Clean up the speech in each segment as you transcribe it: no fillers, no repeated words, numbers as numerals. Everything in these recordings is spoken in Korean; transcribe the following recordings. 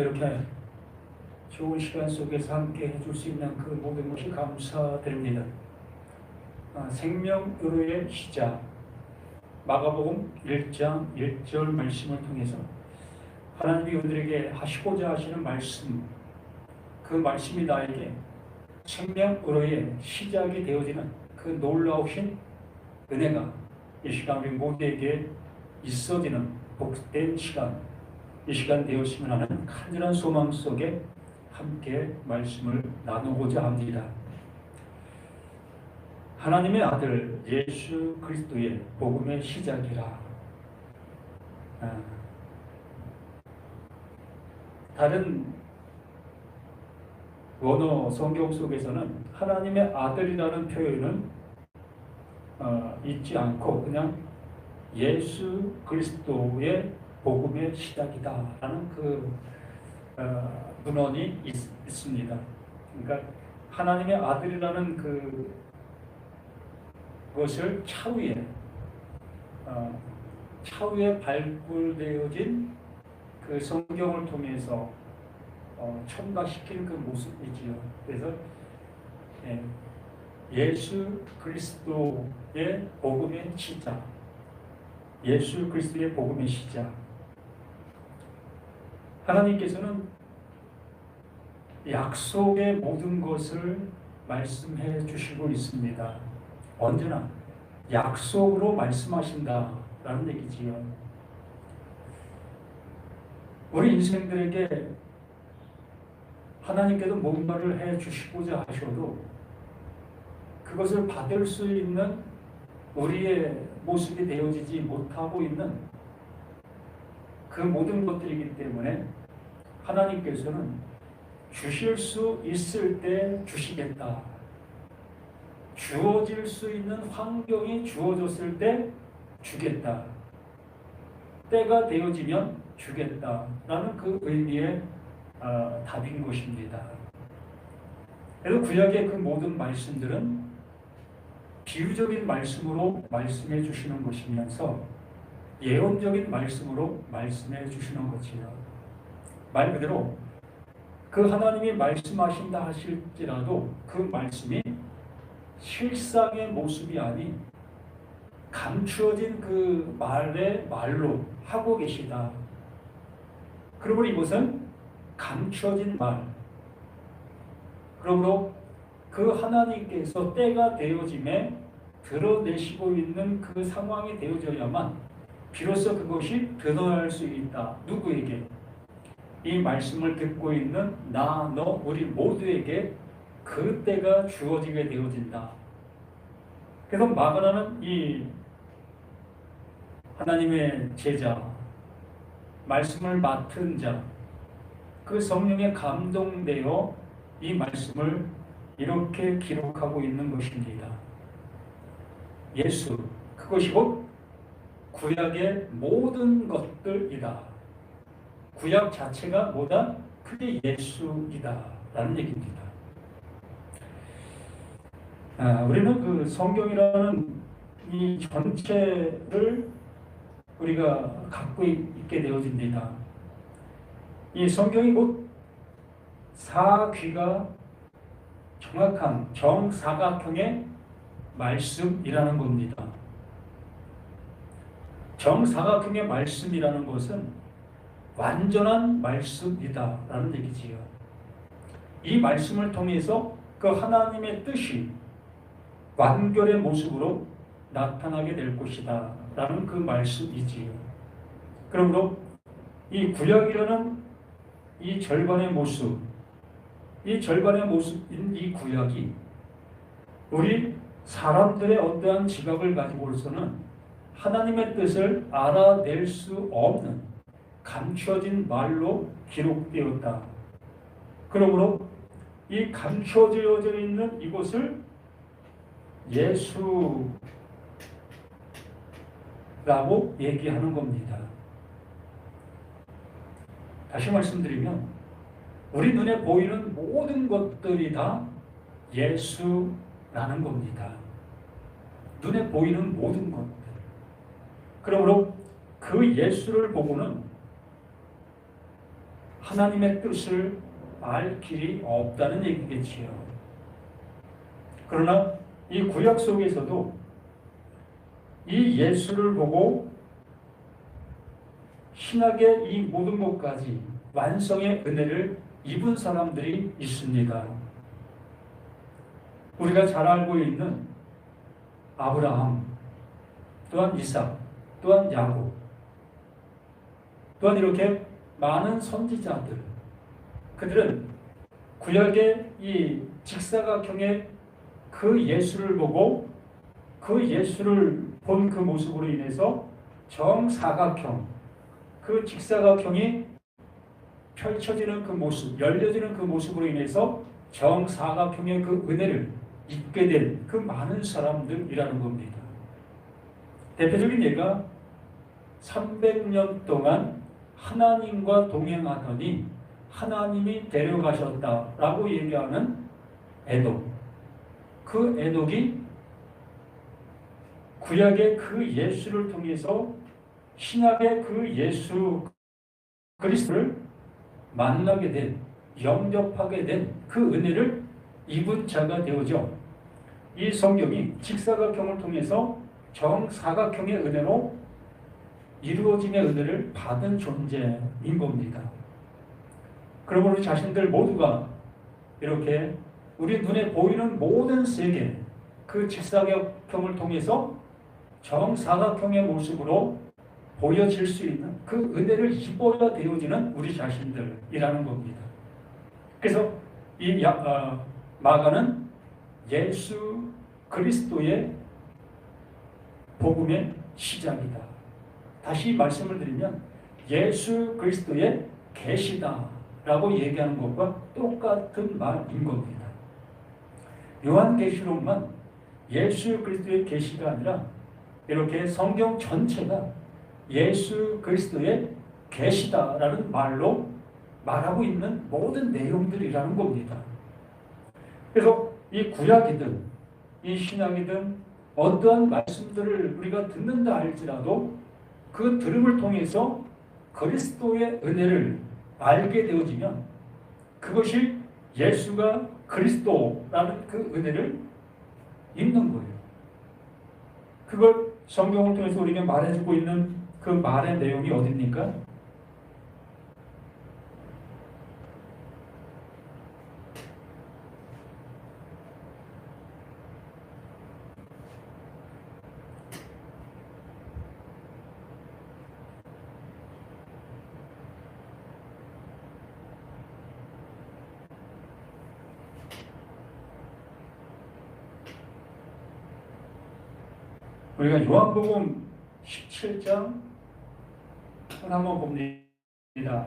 이렇게 좋은 시간 속에서 함께 해줄 수 있는 그 모든 것이 감사드립니다. 생명의로의 시작, 마가복음 1장 1절 말씀을 통해서 하나님이 우리에게 하시고자 하시는 말씀, 그 말씀이 나에게 생명의로의 시작이 되어지는 그 놀라우신 은혜가 이 시간 우리 모두에게 있어지는 복된 시간, 이 시간 되었으면 하는 간절한 소망 속에 함께 말씀을 나누고자 합니다. 하나님의 아들 예수 그리스도의 복음의 시작이라. 다른 원어 성경 속에서는 하나님의 아들이라는 표현은 있지 않고 그냥 예수 그리스도의 복음의 시작이다라는 그 문헌이 있습니다. 그러니까 하나님의 아들이라는 그것을 차후에 발굴되어진 그 성경을 통해서 첨가시킨 그 모습이지요. 그래서 예수 그리스도의 복음의 시작, 예수 그리스도의 복음의 시작. 하나님께서는 약속의 모든 것을 말씀해 주시고 있습니다. 언제나 약속으로 말씀하신다라는 얘기지요. 우리 인생들에게 하나님께서 뭔가를 해 주시고자 하셔도 그것을 받을 수 있는 우리의 모습이 되어지지 못하고 있는 그 모든 것들이기 때문에 하나님께서는 주실 수 있을 때 주시겠다. 주어질 수 있는 환경이 주어졌을 때 주겠다. 때가 되어지면 주겠다라는 그 의미의 답인 것입니다. 그래서 구약의 그 모든 말씀들은 비유적인 말씀으로 말씀해 주시는 것이면서 예언적인 말씀으로 말씀해 주시는 것이요. 말 그대로 그 하나님이 말씀하신다 하실지라도 그 말씀이 실상의 모습이 아닌 감추어진 그 말의 말로 하고 계시다. 그러므로 이것은 감추어진 말. 그러므로 그 하나님께서 때가 되어짐에 드러내시고 있는 그 상황이 되어져야만 비로소 그것이 드러날 수 있다. 누구에게? 이 말씀을 듣고 있는 나, 너, 우리 모두에게 그 때가 주어지게 되어진다. 그래서 마가라는 이 하나님의 제자, 말씀을 맡은 자, 그 성령에 감동되어 이 말씀을 이렇게 기록하고 있는 것입니다. 예수, 그것이 곧 구약의 모든 것들이다. 구약 자체가 뭐다? 그게 예수이다 라는 얘기입니다. 우리는 그 성경이라는 이 전체를 우리가 갖고 있게 되어집니다. 이 성경이 곧 사귀가 정확한 정사각형의 말씀이라는 겁니다. 정사각형의 말씀이라는 것은 완전한 말씀이다라는 얘기지요. 이 말씀을 통해서 그 하나님의 뜻이 완결의 모습으로 나타나게 될 것이다 라는 그 말씀이지요. 그러므로 이 구약이라는 이 절반의 모습, 이 절반의 모습인 이 구약이 우리 사람들의 어떠한 지각을 가지고서는 하나님의 뜻을 알아낼 수 없는 감춰진 말로 기록되었다. 그러므로 이 감춰져 있는 이곳을 예수라고 얘기하는 겁니다. 다시 말씀드리면 우리 눈에 보이는 모든 것들이 다 예수라는 겁니다. 눈에 보이는 모든 것들. 그러므로 그 예수를 보고는 하나님의 뜻을 알 길이 없다는 얘기겠지요. 그러나 이 구약 속에서도 이 예수를 보고 신학의 이 모든 것까지 완성의 은혜를 입은 사람들이 있습니다. 우리가 잘 알고 있는 아브라함, 또한 이삭, 또한 야곱, 또한 이렇게 많은 선지자들, 그들은 구약의 이 직사각형의 그 예수를 보고 그 예수를 본 그 모습으로 인해서 정사각형, 그 직사각형이 펼쳐지는 그 모습, 열려지는 그 모습으로 인해서 정사각형의 그 은혜를 입게 된 그 많은 사람들이라는 겁니다. 대표적인 예가 300년 동안 하나님과 동행하더니 하나님이 데려가셨다라고 얘기하는 에녹. 그 에녹이 구약의 그 예수를 통해서 신약의 그 예수 그리스도를 만나게 된, 영접하게 된 그 은혜를 입은 자가 되어져 이 성경이 직사각형을 통해서 정사각형의 은혜로 이루어짐의 은혜를 받은 존재인 겁니다. 그러므로 자신들 모두가 이렇게 우리 눈에 보이는 모든 세계, 그 직사각형을 통해서 정사각형의 모습으로 보여질 수 있는 그 은혜를 입어야 되어지는 우리 자신들이라는 겁니다. 그래서 이 마가는 예수 그리스도의 복음의 시작이다. 다시 말씀을 드리면 예수 그리스도의 계시다라고 얘기하는 것과 똑같은 말인 겁니다. 요한계시록만 예수 그리스도의 계시가 아니라 이렇게 성경 전체가 예수 그리스도의 계시다라는 말로 말하고 있는 모든 내용들이라는 겁니다. 그래서 이 구약이든 이 신약이든 어떠한 말씀들을 우리가 듣는다 할지라도 그 들음을 통해서 그리스도의 은혜를 알게 되어지면 그것이 예수가 그리스도라는 그 은혜를 입는 거예요. 그걸 성경을 통해서 우리에게 말해주고 있는 그 말의 내용이 어딥니까? 우리가 요한복음 17장 한번 봅니다.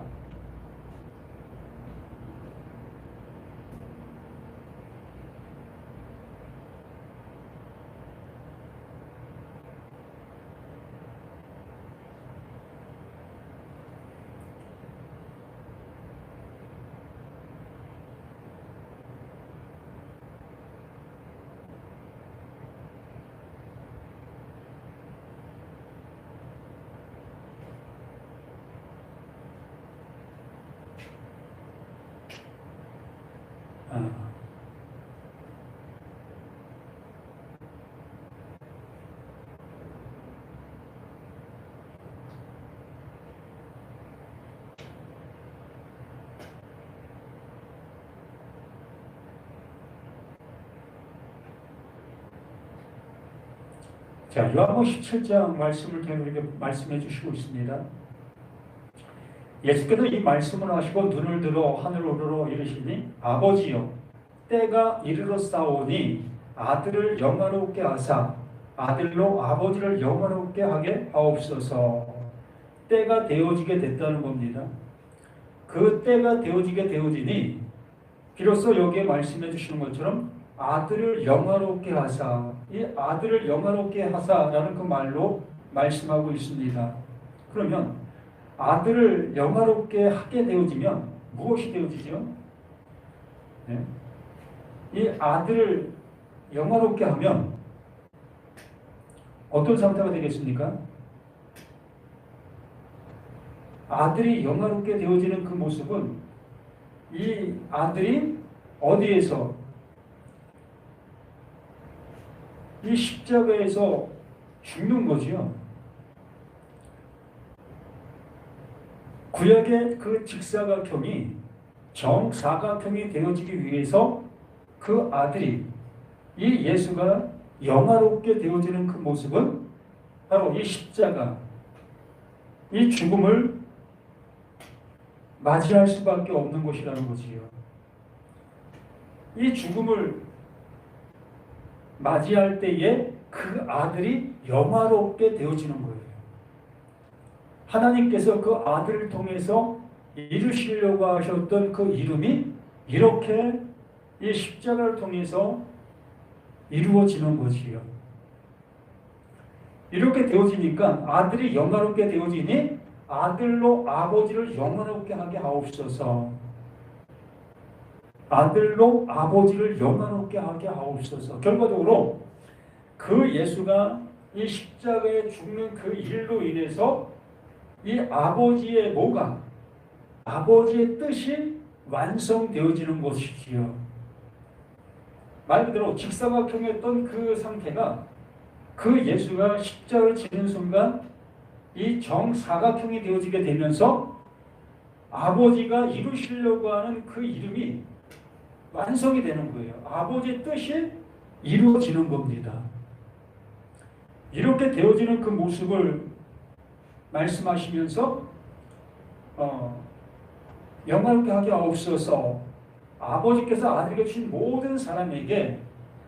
자, 요한복음 17장 말씀을 계속 말씀해 주시고 있습니다. 예수께서 이 말씀을 하시고 눈을 들어 하늘으로 이르시니 아버지여 때가 이르렀사오니 아들을 영화롭게 하사 아들로 아버지를 영화롭게 하게 하옵소서. 때가 되어지게 됐다는 겁니다. 그 때가 되어지게 되어지니 비로소 여기에 말씀해 주시는 것처럼 아들을 영화롭게 하사, 이 아들을 영화롭게 하사라는 그 말로 말씀하고 있습니다. 그러면 아들을 영화롭게 하게 되어지면 무엇이 되어지죠? 네? 이 아들을 영화롭게 하면 어떤 상태가 되겠습니까? 아들이 영화롭게 되어지는 그 모습은 이 아들이 어디에서 이 십자가에서 죽는 거지요. 구약의 그 직사각형이 정사각형이 되어지기 위해서 그 아들이 이 예수가 영화롭게 되어지는 그 모습은 바로 이 십자가, 이 죽음을 맞이할 수밖에 없는 것이라는 거지요. 이 죽음을 맞이할 때에 그 아들이 영화롭게 되어지는 거예요. 하나님께서 그 아들을 통해서 이루시려고 하셨던 그 이름이 이렇게 이 십자가를 통해서 이루어지는 것이요. 이렇게 되어지니까 아들이 영화롭게 되어지니 아들로 아버지를 영화롭게 하게 하옵소서. 아들로 아버지를 영화롭게 하게 하옵소서. 결과적으로 그 예수가 이 십자가에 죽는 그 일로 인해서 이 아버지의 뭐가? 아버지의 뜻이 완성되어지는 것이지요. 말 그대로 직사각형이었던 그 상태가 그 예수가 십자가를 지는 순간 이 정사각형이 되어지게 되면서 아버지가 이루시려고 하는 그 이름이 완성이 되는 거예요. 아버지의 뜻이 이루어지는 겁니다. 이렇게 되어지는 그 모습을 말씀하시면서 영광롭게 하게 하옵소서. 아버지께서 아들에게 주신 모든 사람에게,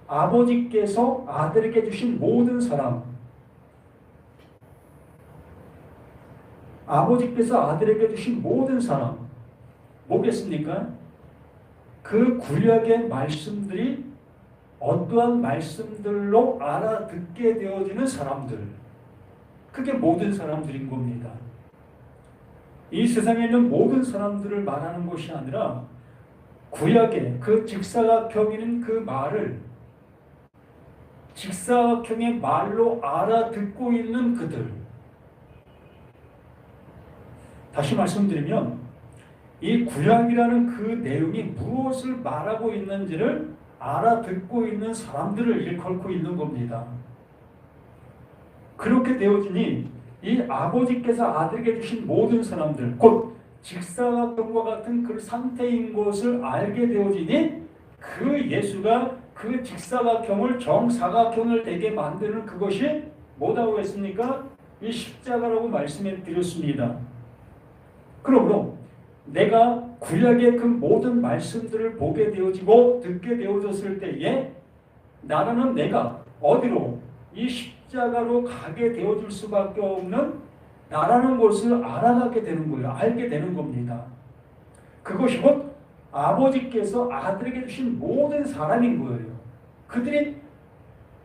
아버지께서 아들에게 주신 모든 사람, 아버지께서 아들에게 주신 모든 사람 뭐겠습니까? 그 구약의 말씀들이 어떠한 말씀들로 알아듣게 되어지는 사람들, 그게 모든 사람들인 겁니다. 이 세상에 있는 모든 사람들을 말하는 것이 아니라 구약의 그 직사각형인 그 말을 직사각형의 말로 알아듣고 있는 그들. 다시 말씀드리면 이 구약이라는 그 내용이 무엇을 말하고 있는지를 알아듣고 있는 사람들을 일컬고 있는 겁니다. 그렇게 되어지니 이 아버지께서 아들에게 주신 모든 사람들, 곧 직사각형과 같은 그 상태인 것을 알게 되어지니 그 예수가 그 직사각형을 정사각형을 되게 만드는 그것이 뭐라고 했습니까? 이 십자가라고 말씀해 드렸습니다. 그러므로 내가 구약의 그 모든 말씀들을 보게 되어지고 듣게 되어졌을 때에 나라는 내가 어디로 이 십자가로 가게 되어질 수밖에 없는 나라는 것을 알아가게 되는 거예요. 알게 되는 겁니다. 그것이 곧 아버지께서 아들에게 주신 모든 사람인 거예요. 그들이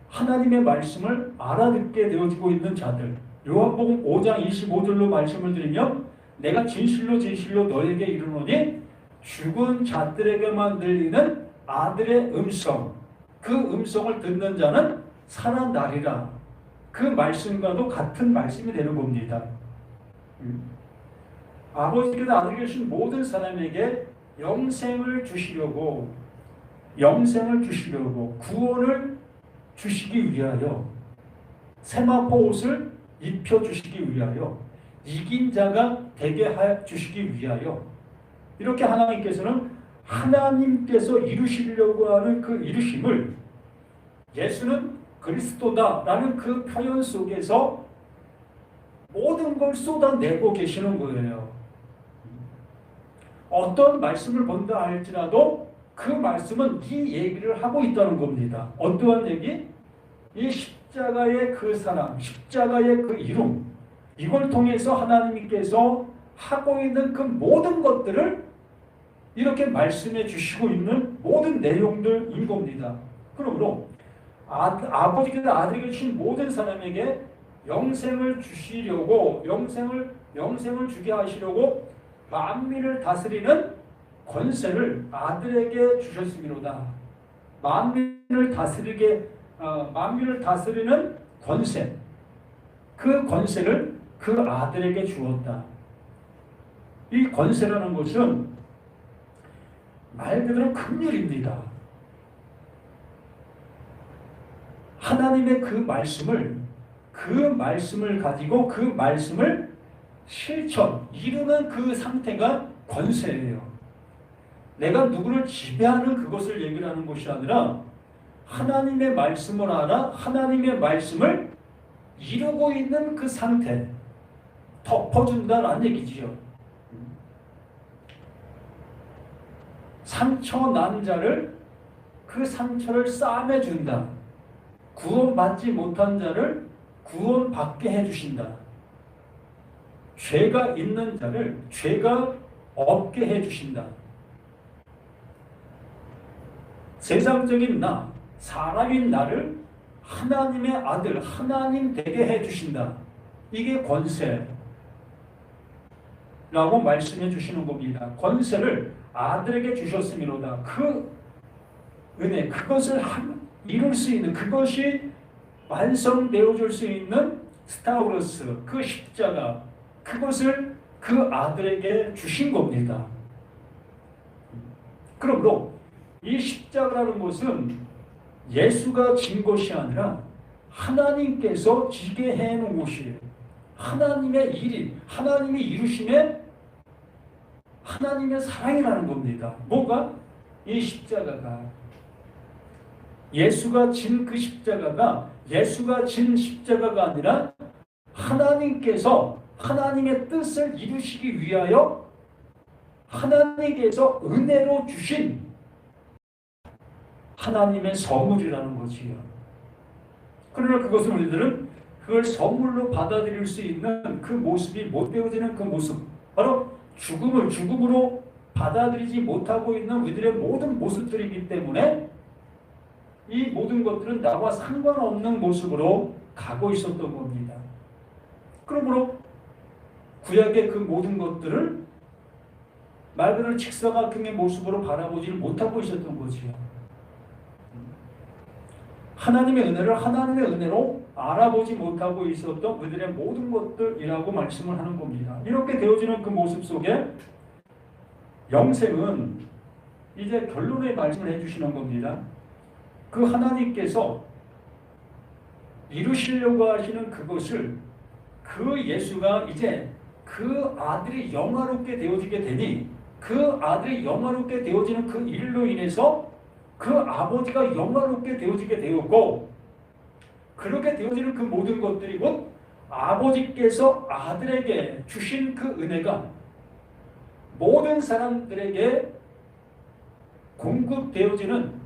하나님의 말씀을 알아듣게 되어지고 있는 자들. 요한복음 5장 25절로 말씀을 드리면 내가 진실로 진실로 너에게 이르노니 죽은 자들에게만 들리는 아들의 음성, 그 음성을 듣는 자는 살아나리라. 그 말씀과도 같은 말씀이 되는 겁니다. 아버지께서 아들에게 주신 모든 사람에게 영생을 주시려고 구원을 주시기 위하여 세마포 옷을 입혀주시기 위하여 이긴 자가 되게 해 주시기 위하여 이렇게 하나님께서 이루시려고 하는 그 이루심을 예수는 그리스도다라는 그 표현 속에서 모든 걸 쏟아내고 계시는 거예요. 어떤 말씀을 본다 할지라도 그 말씀은 이 얘기를 하고 있다는 겁니다. 어떠한 얘기? 이 십자가의 그 사랑, 십자가의 그 이름, 이걸 통해서 하나님께서 하고 있는 그 모든 것들을 이렇게 말씀해 주시고 있는 모든 내용들인 겁니다. 그러므로 아버지께서 아들에게 주신 모든 사람에게 영생을 주시려고 영생을 주게 하시려고 만민을 다스리는 권세를 아들에게 주셨음이로다. 만민을 다스리는 권세, 그 권세를 그 아들에게 주었다. 이 권세라는 것은 말 그대로 긍휼입니다. 하나님의 그 말씀을 가지고 그 말씀을 이루는 그 상태가 권세예요. 내가 누구를 지배하는 그것을 얘기를 하는 것이 아니라 하나님의 말씀을 알아 하나님의 말씀을 이루고 있는 그 상태, 덮어준다라는 얘기지요. 상처 난 자를 그 상처를 싸매준다. 구원받지 못한 자를 구원받게 해주신다. 죄가 있는 자를 죄가 없게 해주신다. 세상적인 나, 사람인 나를 하나님의 아들, 하나님 되게 해주신다. 이게 권세라고 말씀해 주시는 겁니다. 권세를 아들에게 주셨음이로다. 그 은혜, 그것을 이룰 수 있는, 그것이 완성되어줄 수 있는 스타우로스, 그 십자가, 그것을 그 아들에게 주신 겁니다. 그러므로 이 십자가라는 것은 예수가 진 것이 아니라 하나님께서 지게 해놓은 것이에요. 하나님의 일이, 하나님이 이루심에 하나님의 사랑이라는 겁니다. 뭐가? 이 십자가가. 예수가 진 그 십자가가 예수가 진 십자가가 아니라 하나님께서 하나님의 뜻을 이루시기 위하여 하나님께서 은혜로 주신 하나님의 선물이라는 거지요. 그러나 그것을 우리들은 그걸 선물로 받아들일 수 있는 그 모습이 못 되어지는 그 모습, 바로 죽음으로 받아들이지 못하고 있는 우리들의 모든 모습들이기 때문에 이 모든 것들은 나와 상관없는 모습으로 가고 있었던 겁니다. 그러므로 구약의 그 모든 것들을 말 그대로 직사각형의 모습으로 바라보지를 못하고 있었던 거지요. 하나님의 은혜를 하나님의 은혜로 알아보지 못하고 있었던 그들의 모든 것들이라고 말씀을 하는 겁니다. 이렇게 되어지는 그 모습 속에 영생은 이제 결론의 말씀을 해주시는 겁니다. 그 하나님께서 이루시려고 하시는 그것을 그 예수가 이제 그 아들이 영화롭게 되어지게 되니 그 아들이 영화롭게 되어지는 그 일로 인해서 그 아버지가 영화롭게 되어지게 되었고 그렇게 되어지는 그 모든 것들이 곧 아버지께서 아들에게 주신 그 은혜가 모든 사람들에게 공급되어지는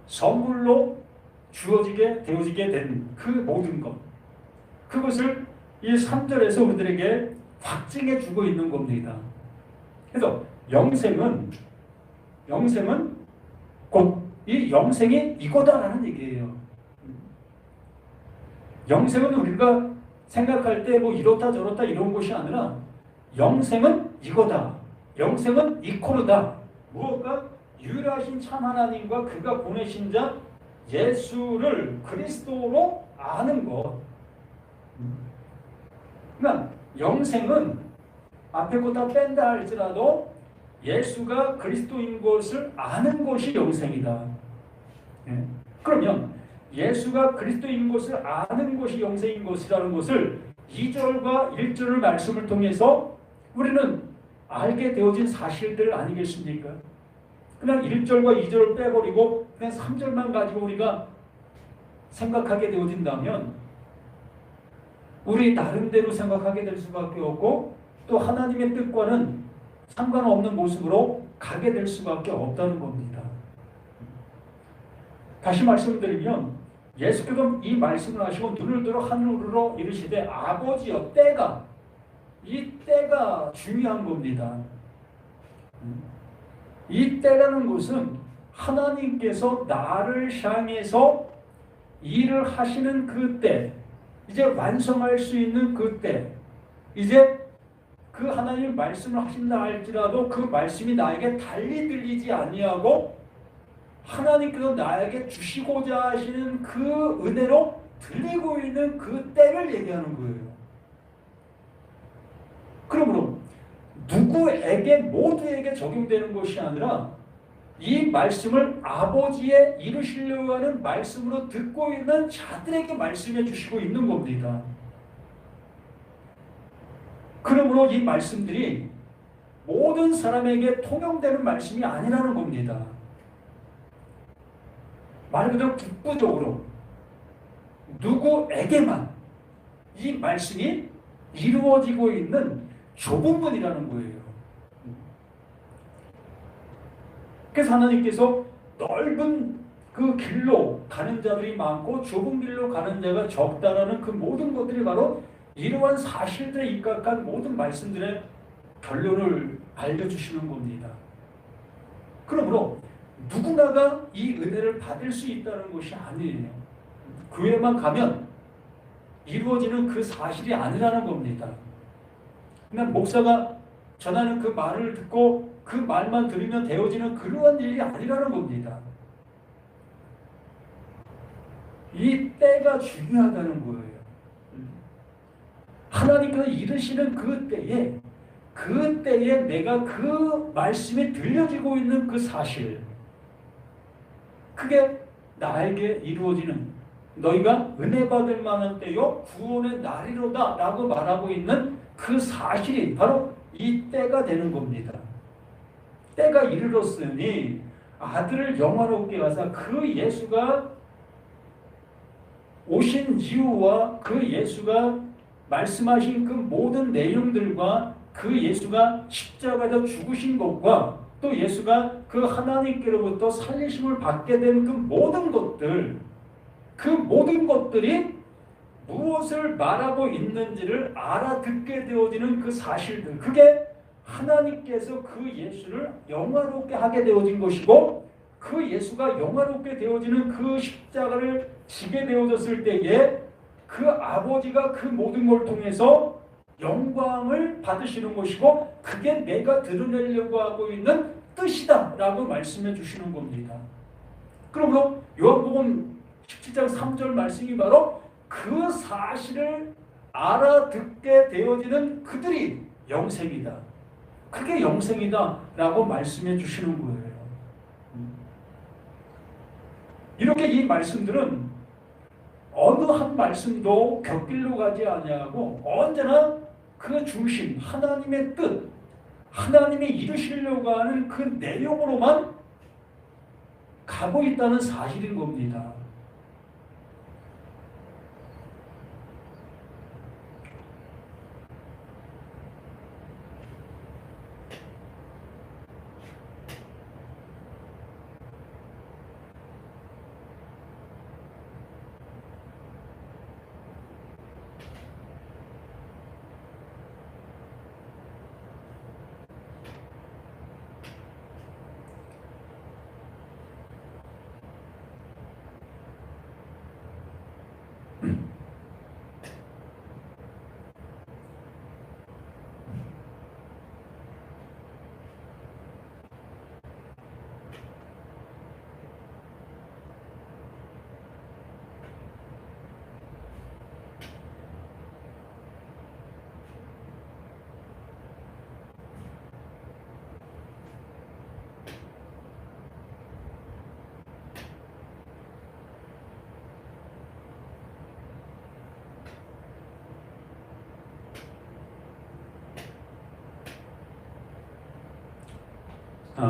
선물로 주어지게 되어지게 된 그 모든 것, 그것을 이 3절에서 우리들에게 확증해 주고 있는 겁니다. 그래서 영생은 곧 이 영생이 이거다라는 얘기예요. 영생은 우리가 생각할 때 뭐 이렇다 저렇다 이런 것이 아니라 영생은 이거다. 영생은 이코르다. 무엇과? 유일하신 참 하나님과 그가 보내신 자 예수를 그리스도로 아는 것. 그러니까 영생은 앞에 거 다 뺀다 할지라도 예수가 그리스도인 것을 아는 것이 영생이다. 그러면 예수가 그리스도인 것을 아는 것이 영생인 것이라는 것을 2절과 1절의 말씀을 통해서 우리는 알게 되어진 사실들 아니겠습니까? 그냥 1절과 2절을 빼버리고 그냥 3절만 가지고 우리가 생각하게 되어진다면 우리 나름대로 생각하게 될 수밖에 없고 또 하나님의 뜻과는 상관없는 모습으로 가게 될 수밖에 없다는 겁니다. 다시 말씀드리면 예수께서 이 말씀을 하시고 눈을 들어 하늘으로 이르시되 아버지여 이 때가 중요한 겁니다. 이 때라는 것은 하나님께서 나를 향해서 일을 하시는 그 때, 이제 완성할 수 있는 그 때, 이제 그 하나님 말씀을 하신다 할지라도 그 말씀이 나에게 달리 들리지 아니하고 하나님께서 나에게 주시고자 하시는 그 은혜로 들리고 있는 그 때를 얘기하는 거예요. 그러므로 누구에게 모두에게 적용되는 것이 아니라 이 말씀을 아버지의 이루시려고 하는 말씀으로 듣고 있는 자들에게 말씀해 주시고 있는 겁니다. 그러므로 이 말씀들이 모든 사람에게 통용되는 말씀이 아니라는 겁니다. 말 그대로 국부적으로 누구에게만 이 말씀이 이루어지고 있는 좁은 문이라는 거예요. 그래서 하나님께서 넓은 그 길로 가는 자들이 많고 좁은 길로 가는 자가 적다라는 그 모든 것들이 바로 이러한 사실들에 입각한 모든 말씀들의 결론을 알려주시는 겁니다. 그러므로 누구나가 이 은혜를 받을 수 있다는 것이 아니에요. 교회만 가면 이루어지는 그 사실이 아니라는 겁니다. 그냥 목사가 전하는 그 말을 듣고 그 말만 들으면 되어지는 그러한 일이 아니라는 겁니다. 이 때가 중요하다는 거예요. 하나님께서 이르시는 그 때에 내가 그 말씀이 들려지고 있는 그 사실, 그게 나에게 이루어지는, 너희가 은혜 받을 만한 때요 구원의 날이로다 라고 말하고 있는 그 사실이 바로 이 때가 되는 겁니다. 때가 이르렀으니 아들을 영화롭게 하사 그 예수가 오신 이유와 그 예수가 말씀하신 그 모든 내용들과 그 예수가 십자가에서 죽으신 것과 또 예수가 그 하나님께로부터 살리심을 받게 된 그 모든 것들, 그 모든 것들이 무엇을 말하고 있는지를 알아듣게 되어지는 그 사실들, 그게 하나님께서 그 예수를 영화롭게 하게 되어진 것이고, 그 예수가 영화롭게 되어지는 그 십자가를 지게 되어졌을 때에 그 아버지가 그 모든 걸 통해서 영광을 받으시는 것이고, 그게 내가 드러내려고 하고 있는 뜻이다 라고 말씀해 주시는 겁니다. 그러므로 요한복음 17장 3절 말씀이 바로 그 사실을 알아듣게 되어지는 그들이 영생이다, 그게 영생이다 라고 말씀해 주시는 거예요. 이렇게 이 말씀들은 어느 한 말씀도 곁길로 가지 아니하고 언제나 그 중심, 하나님의 뜻, 하나님이 이루시려고 하는 그 내용으로만 가고 있다는 사실인 겁니다.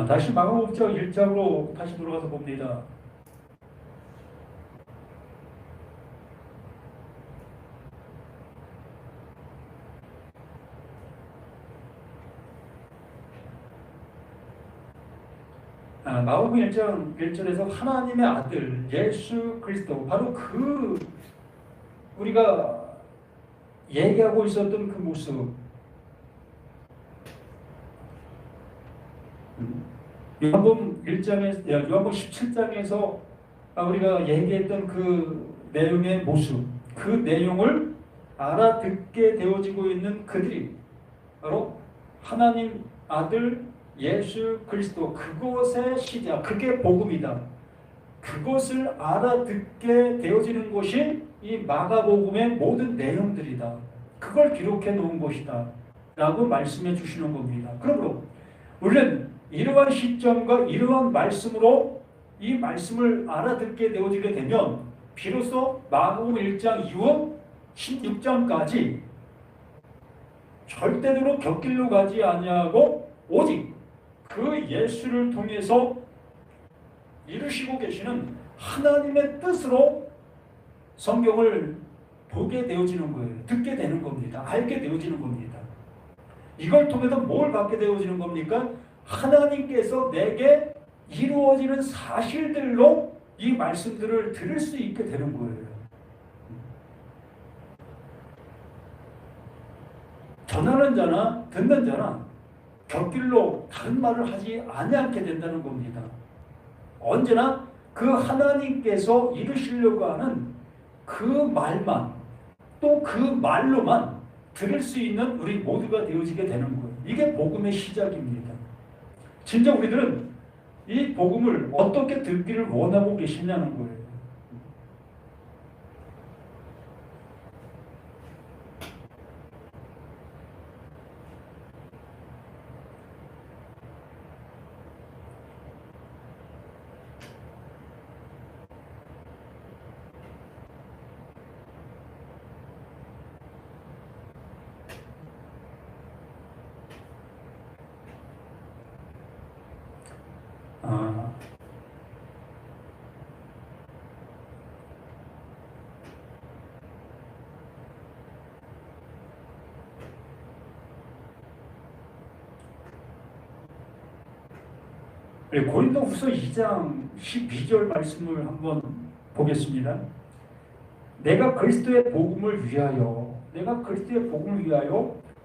다시 마가복음 1장으로 다시 돌아가서 봅니다. 마가복음 1장 1절에서 하나님의 아들 예수 그리스도, 바로 그 우리가 얘기하고 있었던 그 모습, 요한복음 17장에서 우리가 얘기했던 그 내용의 모습, 그 내용을 알아듣게 되어지고 있는 그들이 바로 하나님 아들 예수 그리스도, 그것의 시작, 그게 복음이다. 그것을 알아듣게 되어지는 것이 이 마가복음의 모든 내용들이다. 그걸 기록해 놓은 것이다. 라고 말씀해 주시는 겁니다. 그러므로 우리는 이러한 시점과 이러한 말씀으로 이 말씀을 알아듣게 되어지게 되면 비로소 마가복음 1장 이후 16장까지 절대로 곁길로 가지 아니하고 오직 그 예수를 통해서 이루시고 계시는 하나님의 뜻으로 성경을 보게 되어지는 거예요. 듣게 되는 겁니다. 알게 되어지는 겁니다. 이걸 통해서 뭘 받게 되어지는 겁니까? 하나님께서 내게 이루어지는 사실들로 이 말씀들을 들을 수 있게 되는 거예요. 전하는 자나 듣는 자나 곁길로 다른 말을 하지 않게 된다는 겁니다. 언제나 그 하나님께서 이루시려고 하는 그 말만 또 그 말로만 들을 수 있는 우리 모두가 되어지게 되는 거예요. 이게 복음의 시작입니다. 진짜 우리들은 이 복음을 어떻게 듣기를 원하고 계시냐는 거예요. 고린도후서 2장 12절 말씀을 한번 보겠습니다. 내가 그리스도의 복음을 위하여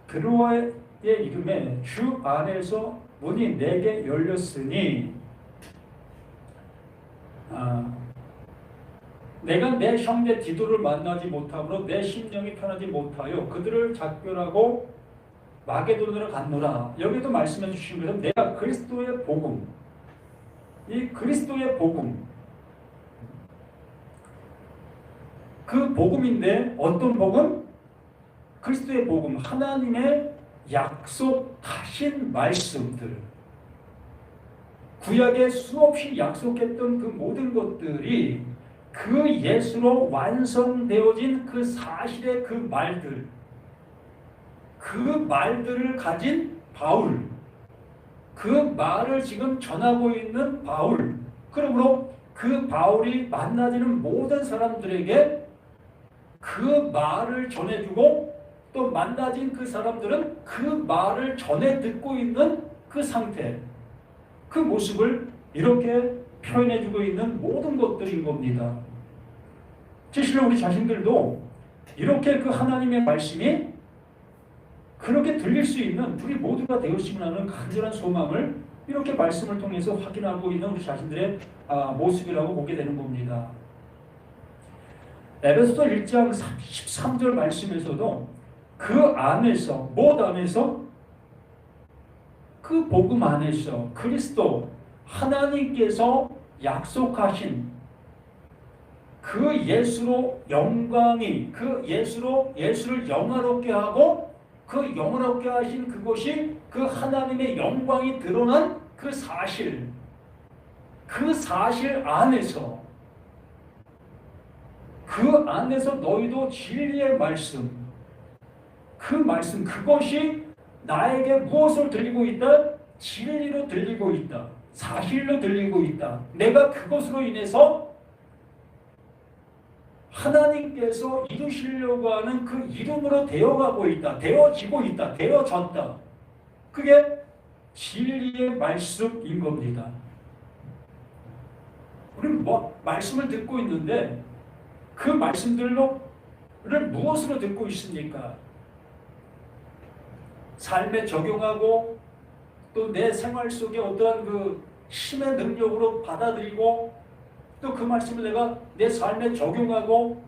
그리스도의 이름에 주 안에서 문이 내게 열렸으니 내가 내 형제 디도를 만나지 못함으로 내 심령이 편하지 못하여 그들을 작별하고 마게도냐로 갔노라. 여기도 말씀해 주신 것처럼 내가 그리스도의 복음, 이 그리스도의 복음, 그 복음인데 어떤 복음? 그리스도의 복음, 하나님의 약속하신 말씀들, 구약에 수없이 약속했던 그 모든 것들이 그 예수로 완성되어진 그 사실의 그 말들을 가진 바울, 그 말을 지금 전하고 있는 바울, 그러므로 그 바울이 만나지는 모든 사람들에게 그 말을 전해주고 또 만나진 그 사람들은 그 말을 전해 듣고 있는 그 상태, 그 모습을 이렇게 표현해주고 있는 모든 것들인 겁니다. 실로 우리 자신들도 이렇게 그 하나님의 말씀이 그렇게 들릴 수 있는 우리 모두가 되었으면 하는 간절한 소망을 이렇게 말씀을 통해서 확인하고 있는 우리 자신들의 모습이라고 보게 되는 겁니다. 에베소서 1장 13절 말씀에서도 그 안에서, 무엇 안에서? 그 복음 안에서 그리스도 하나님께서 약속하신 그 예수로 영광이, 그 예수를 영화롭게 하고 그 영화롭게 하신 그것이 그 하나님의 영광이 드러난 그 사실 안에서, 그 안에서 너희도 진리의 말씀, 그 말씀, 그것이 나에게 무엇을 들리고 있다? 진리로 들리고 있다. 사실로 들리고 있다. 내가 그것으로 인해서 하나님께서 이루시려고 하는 그 이름으로 되어가고 있다. 되어지고 있다. 되어졌다. 그게 진리의 말씀인 겁니다. 우리는 말씀을 듣고 있는데 그 말씀들을 무엇으로 듣고 있습니까? 삶에 적용하고 또 내 생활 속에 어떠한 그 힘의 능력으로 받아들이고 또 그 말씀을 내가 내 삶에 적용하고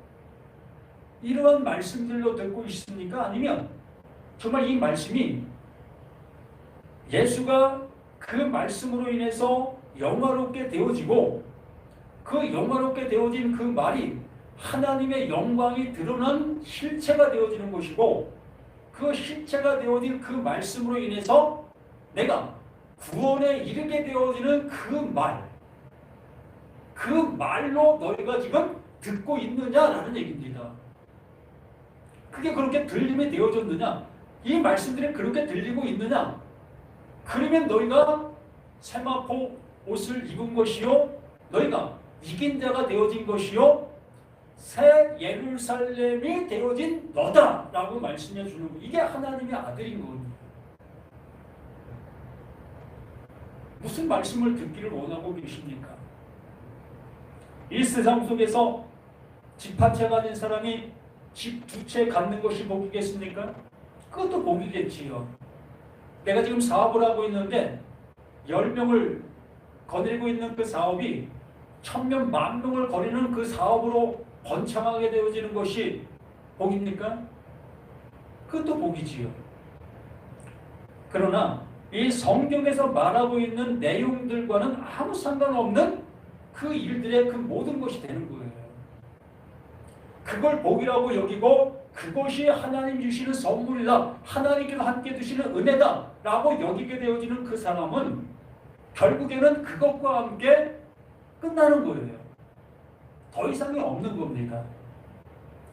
이러한 말씀들로 듣고 있습니까? 아니면 정말 이 말씀이 예수가 그 말씀으로 인해서 영화롭게 되어지고 그 영화롭게 되어진 그 말이 하나님의 영광이 드러난 실체가 되어지는 것이고 그 실체가 되어진 그 말씀으로 인해서 내가 구원에 이르게 되어지는 그 말로 너희가 지금 듣고 있느냐라는 얘기입니다. 그게 그렇게 들림이 되어졌느냐? 이 말씀들이 그렇게 들리고 있느냐? 그러면 너희가 세마포 옷을 입은 것이요, 너희가 이긴 자가 되어진 것이요, 새 예루살렘이 되어진 너다라고 말씀해 주는 거. 이게 하나님의 아들인 겁니다. 무슨 말씀을 듣기를 원하고 계십니까? 이 세상 속에서 집 한 채 가진 사람이 집 두 채 갖는 것이 복이겠습니까? 그것도 복이겠지요. 내가 지금 사업을 하고 있는데 10명을 거느리고 있는 그 사업이 1000명, 10,000명을 거리는 그 사업으로 번창하게 되어지는 것이 복입니까? 그것도 복이지요. 그러나 이 성경에서 말하고 있는 내용들과는 아무 상관없는 그 일들의 그 모든 것이 되는 거예요. 그걸 복이라고 여기고 그것이 하나님 주시는 선물이다, 하나님께서 함께 주시는 은혜다 라고 여기게 되어지는 그 사람은 결국에는 그것과 함께 끝나는 거예요. 더 이상이 없는 겁니다.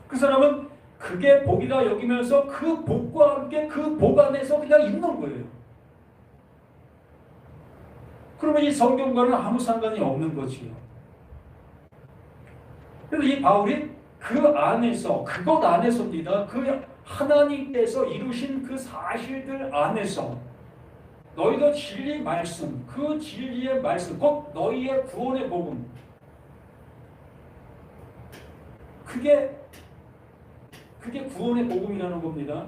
그 사람은 그게 복이다 여기면서 그 복과 함께 그 복 안에서 그냥 있는 거예요. 그러면 이 성경과는 아무 상관이 없는 거지요. 그래서 이 바울이 그 안에서, 그것 안에서입니다. 그 하나님께서 이루신 그 사실들 안에서 너희도 진리 말씀, 그 진리의 말씀, 곧 너희의 구원의 복음, 그게 구원의 복음이라는 겁니다.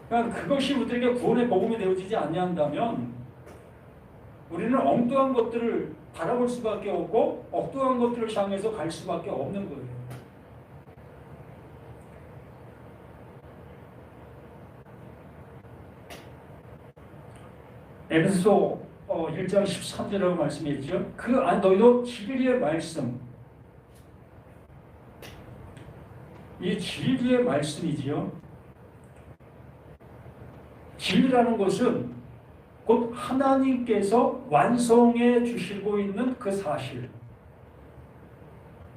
그러니까 그것이 우리에게 구원의 복음이 되어지지 아니한다면 우리는 엉뚱한 것들을 바라볼 수밖에 없고 엉뚱한 것들을 향해서 갈 수밖에 없는 거예요. 에베소서 1장 13절이라고 말씀했죠. 그 안 너희도 진리의 말씀, 이 진리의 말씀이지요. 진리라는 것은 곧 하나님께서 완성해 주시고 있는 그 사실,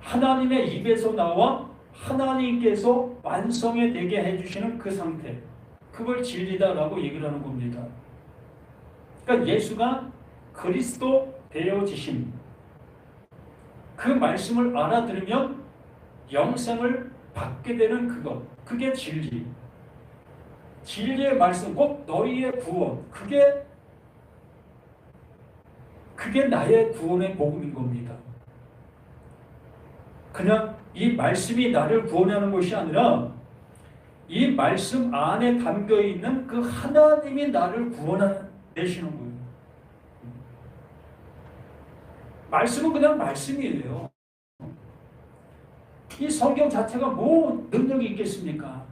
하나님의 입에서 나와 하나님께서 완성해 되게 해주시는 그 상태, 그걸 진리다라고 얘기를 하는 겁니다. 그러니까 예수가 그리스도 되어지심, 그 말씀을 알아들으면 영생을 받게 되는 그것, 그게 진리. 진리의 말씀, 곧 너희의 구원, 그게 나의 구원의 복음인 겁니다. 그냥 이 말씀이 나를 구원하는 것이 아니라 이 말씀 안에 담겨있는 그 하나님이 나를 구원해내시는 거예요. 말씀은 그냥 말씀이에요. 이 성경 자체가 뭐 능력이 있겠습니까?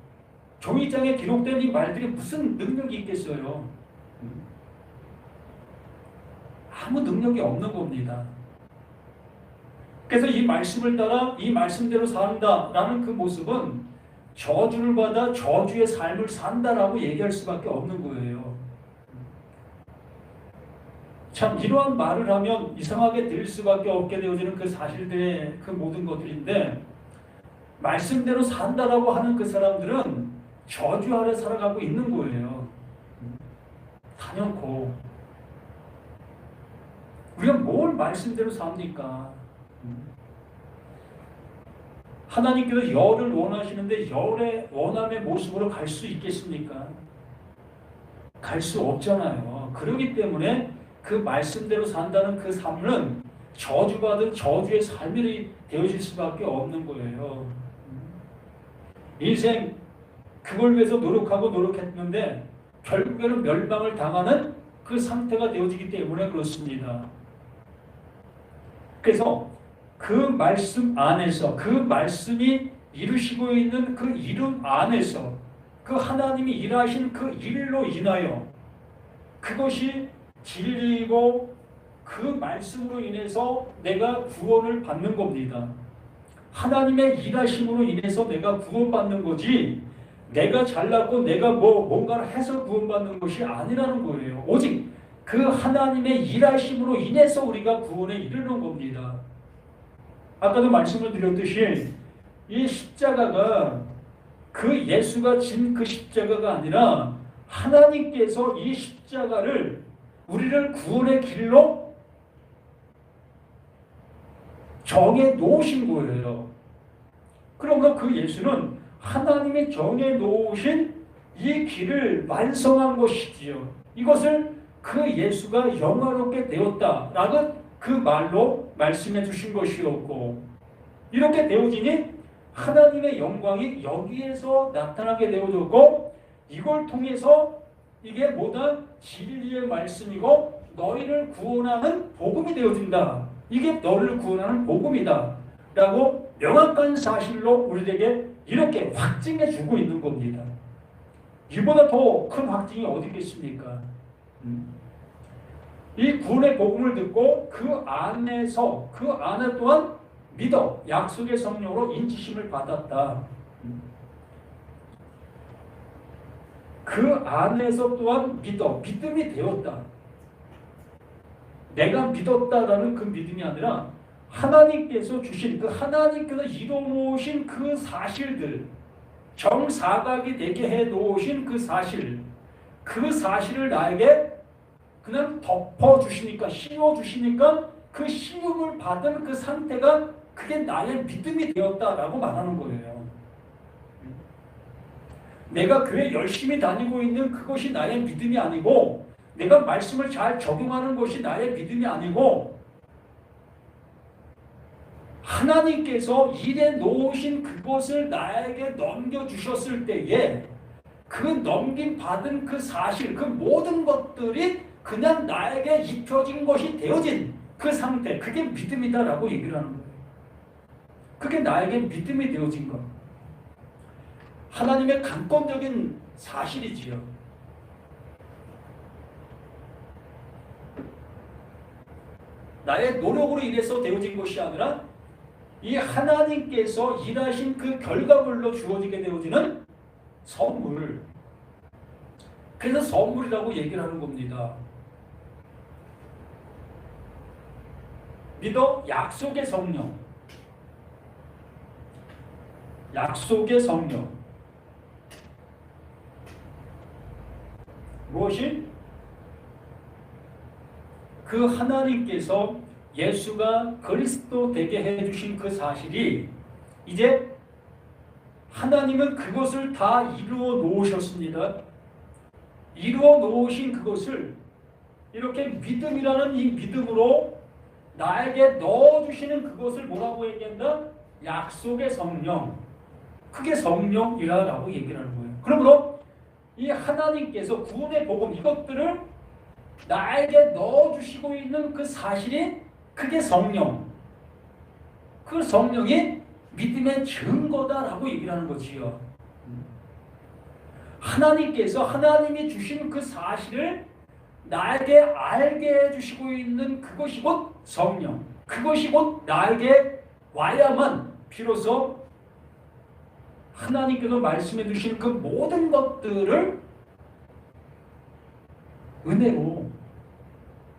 종이장에 기록된 이 말들이 무슨 능력이 있겠어요? 아무 능력이 없는 겁니다. 그래서 이 말씀을 따라 이 말씀대로 산다라는 그 모습은 저주를 받아 저주의 삶을 산다라고 얘기할 수밖에 없는 거예요. 참 이러한 말을 하면 이상하게 들릴 수밖에 없게 되어지는 그 사실들의 그 모든 것들인데, 말씀대로 산다라고 하는 그 사람들은 저주 아래 살아가고 있는 거예요. 단연코. 우리가 뭘 말씀대로 삽니까? 하나님께서 열을 원하시는데 열의 원함의 모습으로 갈 수 있겠습니까? 갈 수 없잖아요. 그렇기 때문에 그 말씀대로 산다는 그 삶은 저주받은 저주의 삶이 되어질 수밖에 없는 거예요. 인생 그걸 위해서 노력했는데 결국에는 멸망을 당하는 그 상태가 되어지기 때문에 그렇습니다. 그래서 그 말씀 안에서, 그 말씀이 이루시고 있는 그 이름 안에서, 그 하나님이 일하신 그 일로 인하여 그것이 진리이고 그 말씀으로 인해서 내가 구원을 받는 겁니다. 하나님의 일하심으로 인해서 내가 구원받는 거지, 내가 잘났고 내가 뭔가를 해서 구원받는 것이 아니라는 거예요. 오직 그 하나님의 일하심으로 인해서 우리가 구원에 이르는 겁니다. 아까도 말씀을 드렸듯이 이 십자가가 그 예수가 진 그 십자가가 아니라 하나님께서 이 십자가를 우리를 구원의 길로 정해 놓으신 거예요. 그러므로 그 예수는 하나님이 정해 놓으신 이 길을 완성한 것이지요. 이것을 그 예수가 영화롭게 되었다라는 그 말로 말씀해 주신 것이었고, 이렇게 되어지니 하나님의 영광이 여기에서 나타나게 되어졌고, 이걸 통해서 이게 뭐다? 진리의 말씀이고 너희를 구원하는 복음이 되어진다. 이게 너를 구원하는 복음이다 라고 명확한 사실로 우리에게 이렇게 확증해 주고 있는 겁니다. 이보다 더 큰 확증이 어디 있겠습니까? 이 구원의 복음을 듣고 그 안에 또한 믿어 약속의 성령으로 인치심을 받았다. 그 안에서 또한 믿음이 되었다. 내가 믿었다라는 그 믿음이 아니라 하나님께서 주신 하나님께서 이루어놓으신 그 사실들, 정사각이 되게 해놓으신 그 사실을 나에게 그냥 덮어주시니까, 씌워주시니까 그 씌움을 받은 그 상태가 그게 나의 믿음이 되었다라고 말하는 거예요. 내가 교회 열심히 다니고 있는 그것이 나의 믿음이 아니고, 내가 말씀을 잘 적용하는 것이 나의 믿음이 아니고, 하나님께서 일해 놓으신 그것을 나에게 넘겨주셨을 때에 그 넘김 받은 그 사실, 그 모든 것들이 그냥 나에게 입혀진 것이 되어진 그 상태, 그게 믿음이다라고 얘기를 하는 거예요. 그게 나에게 믿음이 되어진 것. 하나님의 강권적인 사실이지요. 나의 노력으로 인해서 되어진 것이 아니라 이 하나님께서 일하신 그 결과물로 주어지게 되어지는 선물. 그래서 선물이라고 얘기를 하는 겁니다. 믿어 약속의 성령. 약속의 성령. 무엇이? 그 하나님께서 예수가 그리스도 되게 해주신 그 사실이 이제 하나님은 그것을 다 이루어 놓으셨습니다. 이루어 놓으신 그것을 이렇게 믿음이라는 이 믿음으로 나에게 넣어주시는 그것을 뭐라고 얘기한다? 약속의 성령. 그게 성령이라고 얘기를 하는 거예요. 그러므로 이 하나님께서 구원의 복음 이것들을 나에게 넣어주시고 있는 그 사실이 그게 성령. 그 성령이 믿음의 증거다라고 얘기를 하는 거지요. 하나님께서 하나님이 주신 그 사실을 나에게 알게 해주시고 있는 그것이 곧 성령. 그것이 곧 나에게 와야만 비로소 하나님께서 말씀해 주신 그 모든 것들을 은혜로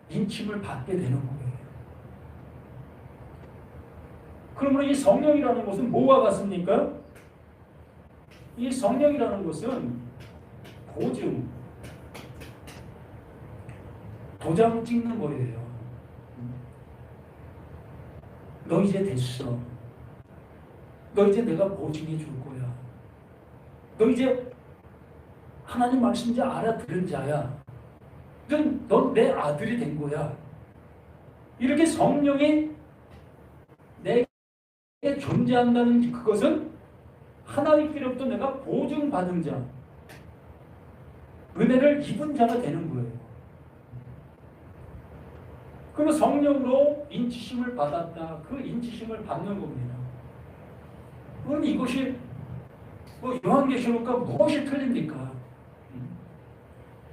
인침을 받게 되는 거예요. 그러므로 이 성령이라는 것은 뭐와 같습니까? 이 성령이라는 것은 보증, 도장 찍는 거예요. 너 이제 됐어. 너 이제 내가 보증해 줄 거야. 너 이제 하나님 말씀 이제 알아들은 자야. 넌 내 아들이 된 거야. 이렇게 성령이 내게 존재한다는 그것은 하나님께로부터 내가 보증받은 자, 은혜를 입은 자가 되는 거예요. 그리고 성령으로 인치심을 받았다. 그 인치심을 받는 겁니다. 그럼 이것이 요한계시록과 무엇이 틀립니까?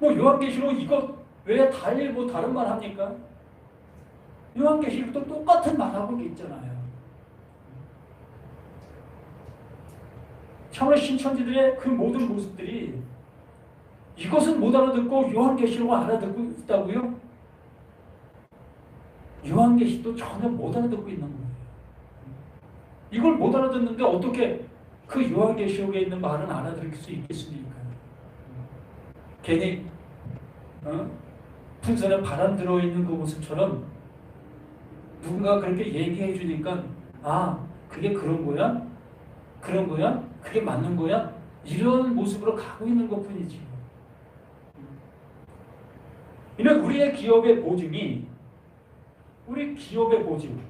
요한계시록 이것 외에 달리 다른 말 합니까? 요한계시록도 똑같은 말하고 있잖아요. 참으로 신천지들의 그 모든 모습들이 이것은 못 알아듣고 요한계시록을 알아듣고 있다고요? 요한계시록도 전혀 못 알아듣고 있는 거예요. 이걸 못 알아듣는데 어떻게 그 요한계시록에 있는 말은 알아들을 수 있겠습니까? 괜히 풍선에 바람 들어있는 그 모습처럼 누군가 그렇게 얘기해 주니까 그게 그런 거야? 그런 거야? 그게 맞는 거야? 이런 모습으로 가고 있는 것 뿐이지. 이는 우리 기업의 보증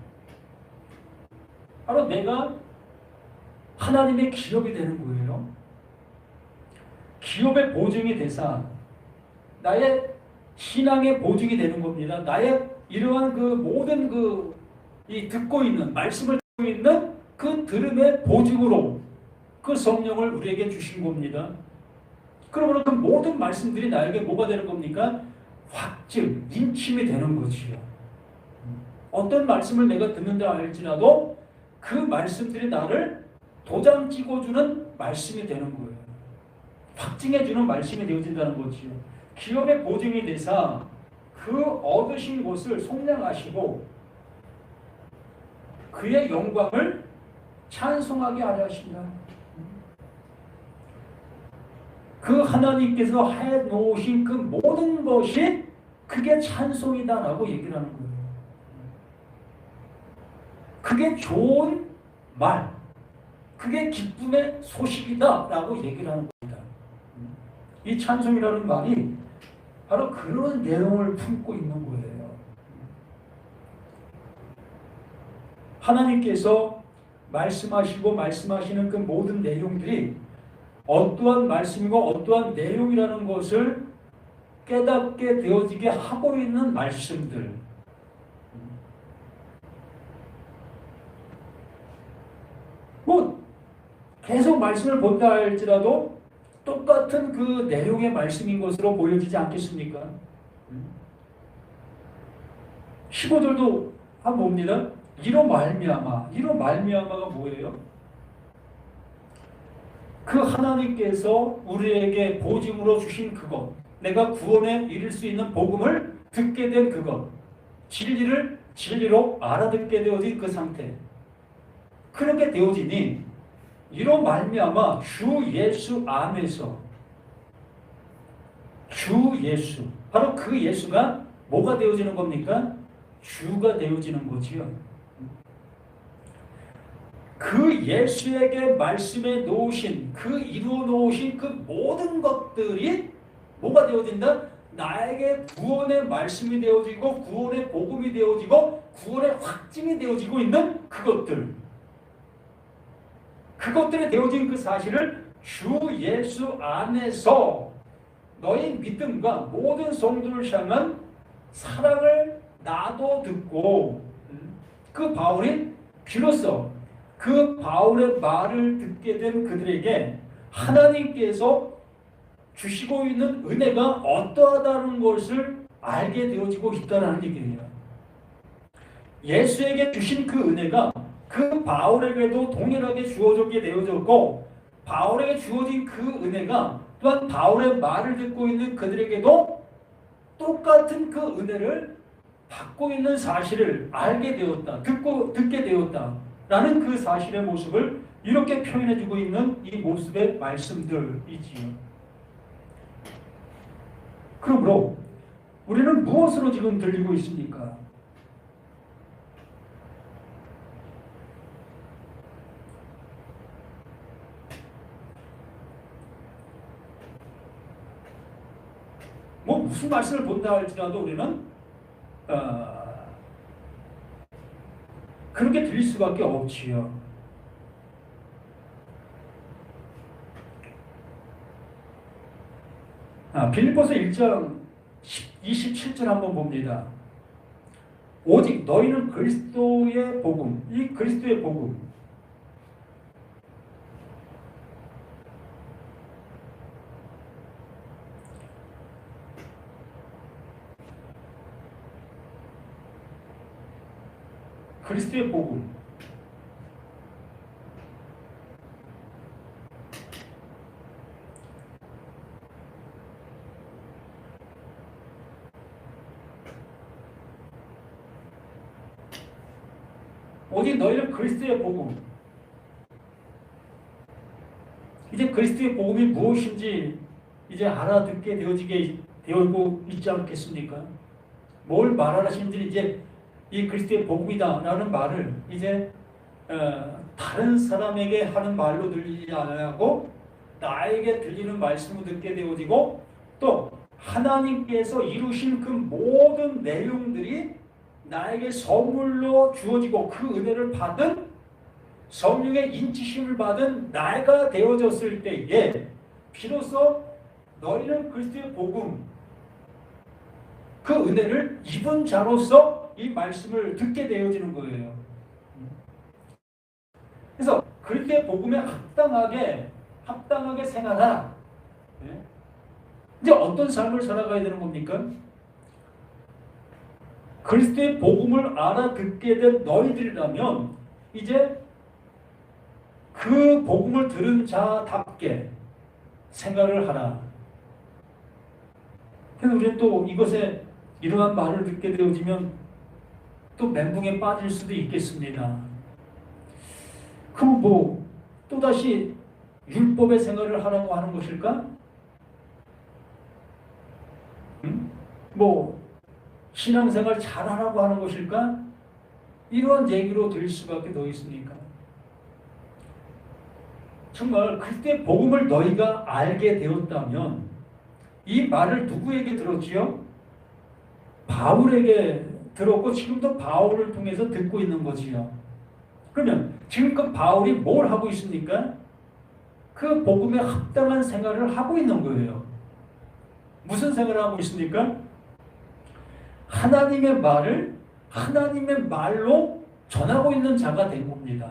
바로 내가 하나님의 기업이 되는 거예요. 기업의 보증이 돼서 나의 신앙의 보증이 되는 겁니다. 나의 이러한 그 모든 이 듣고 있는 말씀을 듣고 있는 그 들음의 보증으로 그 성령을 우리에게 주신 겁니다. 그러므로 그 모든 말씀들이 나에게 뭐가 되는 겁니까? 확증, 인침이 되는 거지요. 어떤 말씀을 내가 듣는다 할지라도 그 말씀들이 나를 도장 찍어주는 말씀이 되는 거예요. 확증해주는 말씀이 되어진다는 거지요. 기업의 보증이 돼서 그 얻으신 것을 속량하시고 그의 영광을 찬송하게 하려 하십니다. 그 하나님께서 해놓으신 그 모든 것이 그게 찬송이다라고 얘기를 하는 거예요. 그게 좋은 말, 그게 기쁨의 소식이다라고 얘기를 하는 겁니다. 이 찬송이라는 말이 바로 그런 내용을 품고 있는 거예요. 하나님께서 말씀하시고 말씀하시는 그 모든 내용들이 어떠한 말씀이고 어떠한 내용이라는 것을 깨닫게 되어지게 하고 있는 말씀들. 계속 말씀을 본다 할지라도 똑같은 그 내용의 말씀인 것으로 보여지지 않겠습니까? 15절도 한번 봅니다. 이로 말미암아가 뭐예요? 그 하나님께서 우리에게 보증으로 주신 그것, 내가 구원에 이를 수 있는 복음을 듣게 된 그것, 진리를 진리로 알아듣게 되어진 그 상태, 그렇게 되어지니 이로 말미암아 주 예수 안에서 주 예수, 바로 그 예수가 뭐가 되어지는 겁니까? 주가 되어지는 거지요. 그 예수에게 말씀해 놓으신 이루어 놓으신 그 모든 것들이 뭐가 되어진다? 나에게 구원의 말씀이 되어지고 구원의 복음이 되어지고 구원의 확증이 되어지고 있는 그것들이 되어진 그 사실을 주 예수 안에서 너희 믿음과 모든 성도를 향한 사랑을 나도 듣고 그 바울이 비로소 그 바울의 말을 듣게 된 그들에게 하나님께서 주시고 있는 은혜가 어떠하다는 것을 알게 되어지고 있다는 얘기예요. 예수에게 주신 그 은혜가 그 바울에게도 동일하게 주어지게 되어졌고 바울에게 주어진 그 은혜가 또한 바울의 말을 듣고 있는 그들에게도 똑같은 그 은혜를 받고 있는 사실을 알게 되었다. 듣게 되었다라는 그 사실의 모습을 이렇게 표현해주고 있는 이 모습의 말씀들이지요. 그러므로 우리는 무엇으로 지금 들리고 있습니까? 무슨 말씀을 본다 할지라도 우리는 그렇게 들릴 수밖에 없지요. 빌립보서 1장 27절 한번 봅니다. 오직 너희는 그리스도의 복음, 이 그리스도의 복음, 그리스도의 복음. 오직 너희는 그리스도의 복음. 이제 그리스도의 복음이 무엇인지 이제 알아듣게 되어지고 있지 않겠습니까? 뭘 말하시는지 이제 이 그리스도의 복음이다라는 말을 이제 다른 사람에게 하는 말로 들리지 않고 나에게 들리는 말씀을 듣게 되어지고 또 하나님께서 이루신 그 모든 내용들이 나에게 선물로 주어지고 그 은혜를 받은 성령의 인치심을 받은 나가 되어졌을 때에 비로소 너희는 그리스도의 복음 그 은혜를 입은 자로서 이 말씀을 듣게 되어지는 거예요. 그래서 그리스도의 복음에 합당하게 생활하라. 이제 어떤 삶을 살아가야 되는 겁니까? 그리스도의 복음을 알아듣게 된 너희들이라면 이제 그 복음을 들은 자답게 생각을 하라. 그래서 우리는 또 이것에 이러한 말을 듣게 되어지면 또 멘붕에 빠질 수도 있겠습니다. 그럼 뭐 또다시 율법의 생활을 하라고 하는 것일까? 뭐 신앙생활 잘하라고 하는 것일까? 이러한 얘기로 들릴 수밖에 더 있습니까? 정말 그때 복음을 너희가 알게 되었다면 이 말을 누구에게 들었지요? 바울에게 들었고 지금도 바울을 통해서 듣고 있는 거지요. 그러면 지금껏 바울이 뭘 하고 있습니까? 그 복음에 합당한 생활을 하고 있는 거예요. 무슨 생활을 하고 있습니까? 하나님의 말을 하나님의 말로 전하고 있는 자가 된 겁니다.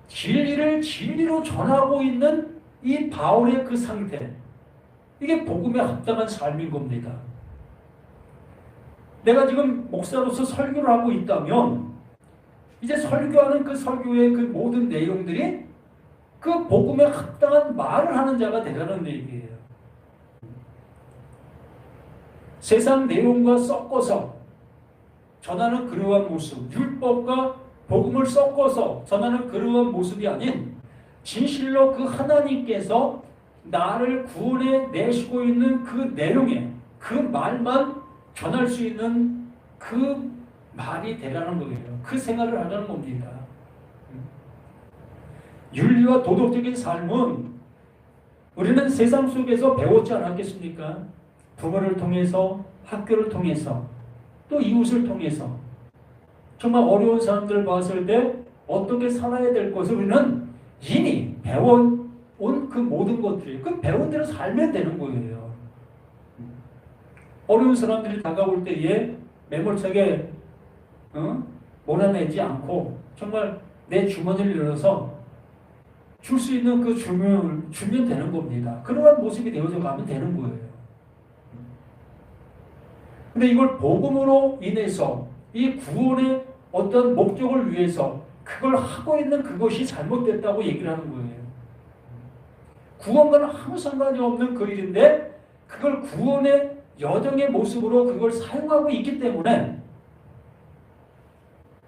진리를 진리로 전하고 있는 이 바울의 그 상태, 이게 복음에 합당한 삶인 겁니다. 내가 지금 목사로서 설교를 하고 있다면 이제 설교하는 그 설교의 그 모든 내용들이 그 복음에 합당한 말을 하는 자가 되라는 얘기예요. 세상 내용과 섞어서 전하는 그러한 모습, 율법과 복음을 섞어서 전하는 그러한 모습이 아닌 진실로 그 하나님께서 나를 구원해 내시고 있는 그 내용에 그 말만 전할 수 있는 그 말이 되라는 거예요. 그 생활을 하라는 겁니다. 윤리와 도덕적인 삶은 우리는 세상 속에서 배웠지 않았겠습니까? 부모를 통해서, 학교를 통해서, 또 이웃을 통해서 정말 어려운 사람들을 봤을 때 어떻게 살아야 될 것을 우리는 이미 배워온 그 모든 것들이 그 배운 대로 살면 되는 거예요. 어려운 사람들이 다가올 때에 매몰차게 몰아내지 않고 정말 내 주머니를 열어서 줄 수 있는 그 주면 되는 겁니다. 그러한 모습이 되어져 가면 되는 거예요. 근데 이걸 복음으로 인해서 이 구원의 어떤 목적을 위해서 그걸 하고 있는 그것이 잘못됐다고 얘기를 하는 거예요. 구원과는 아무 상관이 없는 그 일인데 그걸 구원의 여정의 모습으로 그걸 사용하고 있기 때문에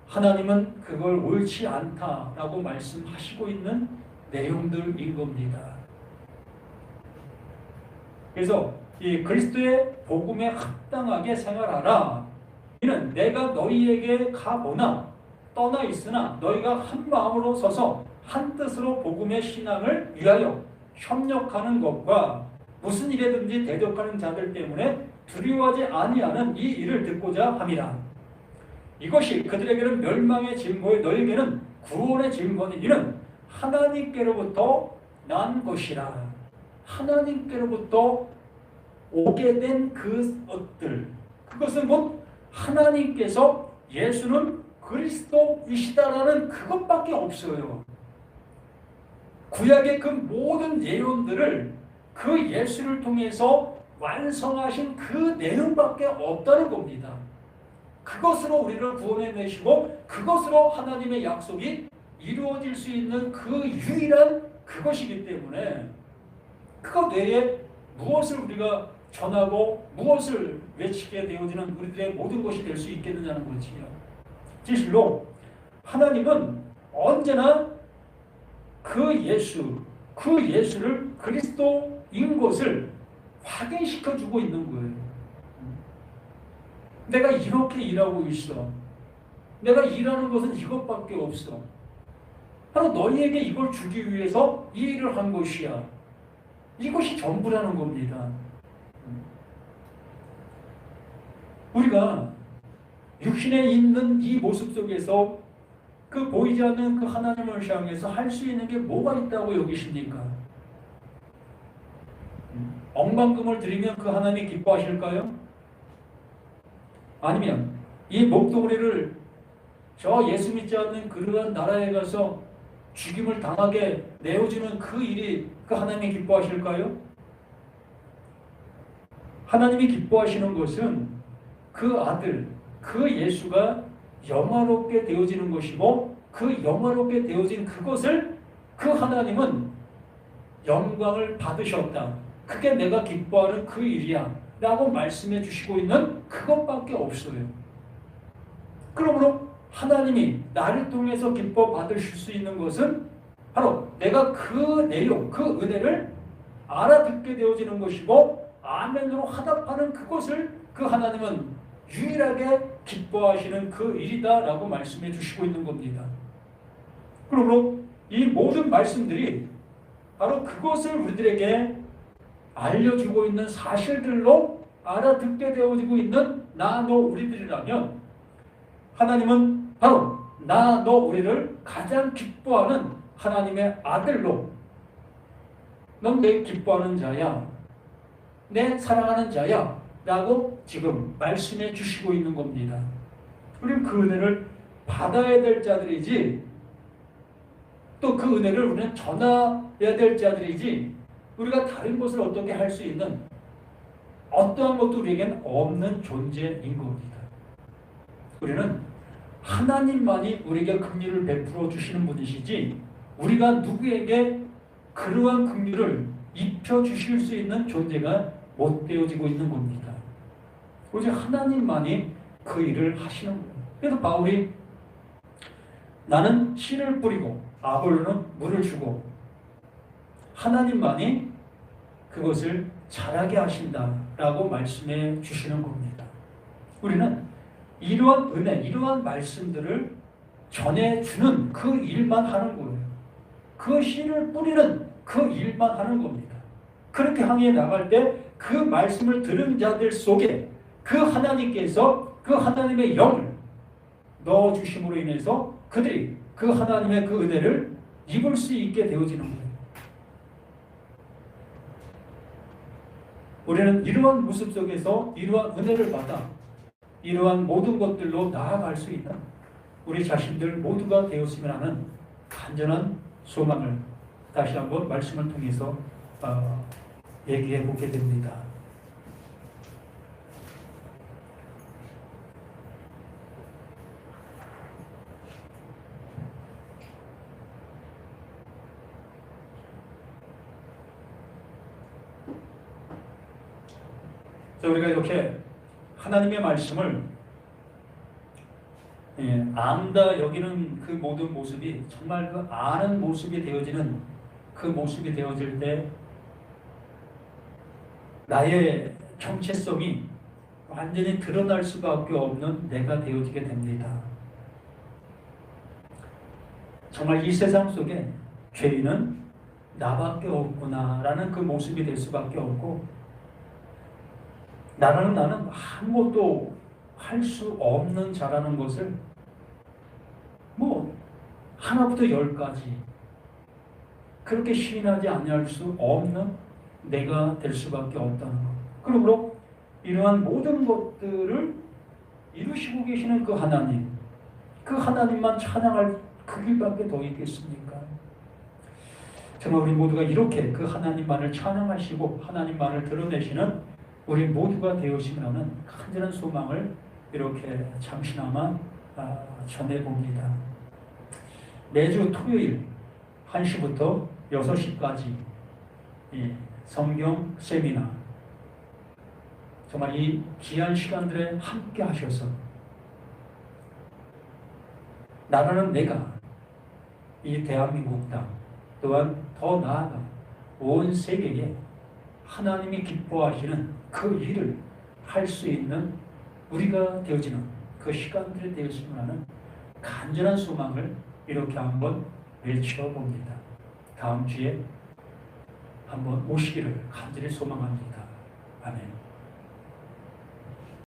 하나님은 그걸 옳지 않다라고 말씀하시고 있는 내용들인 겁니다. 그래서 이 그리스도의 복음에 합당하게 생활하라. 이는 내가 너희에게 가보나 떠나 있으나 너희가 한 마음으로 서서 한 뜻으로 복음의 신앙을 위하여 협력하는 것과 무슨 일에든지 대적하는 자들 때문에 두려워하지 아니하는 이 일을 듣고자 함이라. 이것이 그들에게는 멸망의 증거요 너희에게는 구원의 증거니 이는 하나님께로부터 난 것이라. 하나님께로부터 오게 된 그것들, 그것은 곧 하나님께서 예수는 그리스도이시다라는 그것밖에 없어요. 구약의 그 모든 예언들을 그 예수를 통해서 완성하신 그 내용밖에 없다는 겁니다. 그것으로 우리를 구원해내시고 그것으로 하나님의 약속이 이루어질 수 있는 그 유일한 그것이기 때문에 그것 외에 무엇을 우리가 전하고 무엇을 외치게 되어지는 우리들의 모든 것이 될 수 있겠느냐는 것이요. 진실로 하나님은 언제나 그 예수를 그리스도인 것을 확인시켜주고 있는 거예요. 내가 이렇게 일하고 있어. 내가 일하는 것은 이것밖에 없어. 바로 너희에게 이걸 주기 위해서 이 일을 한 것이야. 이것이 전부라는 겁니다. 우리가 육신에 있는 이 모습 속에서 그 보이지 않는 그 하나님을 향해서 할 수 있는 게 뭐가 있다고 여기십니까? 억만금을 드리면 그 하나님이 기뻐하실까요? 아니면 이 목동리를 저 예수 믿지 않는 그러한 나라에 가서 죽임을 당하게 내어주는 그 일이 그 하나님이 기뻐하실까요? 하나님이 기뻐하시는 것은 그 아들, 그 예수가 영화롭게 되어지는 것이고 그 영화롭게 되어진 그것을 그 하나님은 영광을 받으셨다. 그게 내가 기뻐하는 그 일이야 라고 말씀해 주시고 있는 그것밖에 없어요. 그러므로 하나님이 나를 통해서 기뻐 받으실 수 있는 것은 바로 내가 그 내용, 그 은혜를 알아듣게 되어지는 것이고 아멘으로 화답하는 그것을 그 하나님은 유일하게 기뻐하시는 그 일이다라고 말씀해 주시고 있는 겁니다. 그러므로 이 모든 말씀들이 바로 그것을 우리들에게 알려주고 있는 사실들로 알아듣게 되어지고 있는 나, 너, 우리들이라면 하나님은 바로 나, 너, 우리를 가장 기뻐하는 하나님의 아들로 넌 내 기뻐하는 자야, 내 사랑하는 자야 라고 지금 말씀해 주시고 있는 겁니다. 우리는 그 은혜를 받아야 될 자들이지 또 그 은혜를 우리는 전해야 될 자들이지 우리가 다른 것을 어떻게 할 수 있는 어떠한 것도 우리에겐 없는 존재인 겁니다. 우리는 하나님만이 우리에게 긍휼을 베풀어 주시는 분이시지 우리가 누구에게 그러한 긍휼을 입혀 주실 수 있는 존재가 못 되어지고 있는 겁니다. 오직 하나님만이 그 일을 하시는 거예요. 그래서 바울이 나는 씨를 뿌리고 아볼로는 물을 주고 하나님만이 그것을 자라게 하신다라고 말씀해 주시는 겁니다. 우리는 이러한 은혜, 이러한 말씀들을 전해주는 그 일만 하는 거예요. 그 씨를 뿌리는 그 일만 하는 겁니다. 그렇게 향해 나갈 때 그 말씀을 들은 자들 속에 그 하나님께서 그 하나님의 영을 넣어주심으로 인해서 그들이 그 하나님의 그 은혜를 입을 수 있게 되어지는 거예요. 우리는 이러한 모습 속에서 이러한 은혜를 받아 이러한 모든 것들로 나아갈 수 있는 우리 자신들 모두가 되었으면 하는 간절한 소망을 다시 한번 말씀을 통해서 얘기해 보게 됩니다. 우리가 이렇게 하나님의 말씀을 안다 여기는 그 모든 모습이 정말 그 아는 모습이 되어지는 그 모습이 되어질 때 나의 정체성이 완전히 드러날 수밖에 없는 내가 되어지게 됩니다. 정말 이 세상 속에 죄인은 나밖에 없구나라는 그 모습이 될 수밖에 없고 나는 아무것도 할 수 없는 자라는 것을 하나부터 10까지 그렇게 시인하지 않을 수 없는 내가 될 수밖에 없다는 것. 그러므로 이러한 모든 것들을 이루시고 계시는 그 하나님, 그 하나님만 찬양할 그 길밖에 더 있겠습니까? 정말 우리 모두가 이렇게 그 하나님만을 찬양하시고 하나님만을 드러내시는 우리 모두가 되어시면 하는 간절한 소망을 이렇게 잠시나마 전해봅니다. 매주 토요일 1시부터 6시까지 성경 세미나, 정말 이 귀한 시간들에 함께 하셔서 나라는 내가 이 대한민국 땅 또한 더 나아가 온 세계에 하나님이 기뻐하시는 그 일을 할 수 있는 우리가 되어지는 그 시간들이 되었으면 하는 간절한 소망을 이렇게 한번 외쳐봅니다. 다음 주에 한번 오시기를 간절히 소망합니다. 아멘.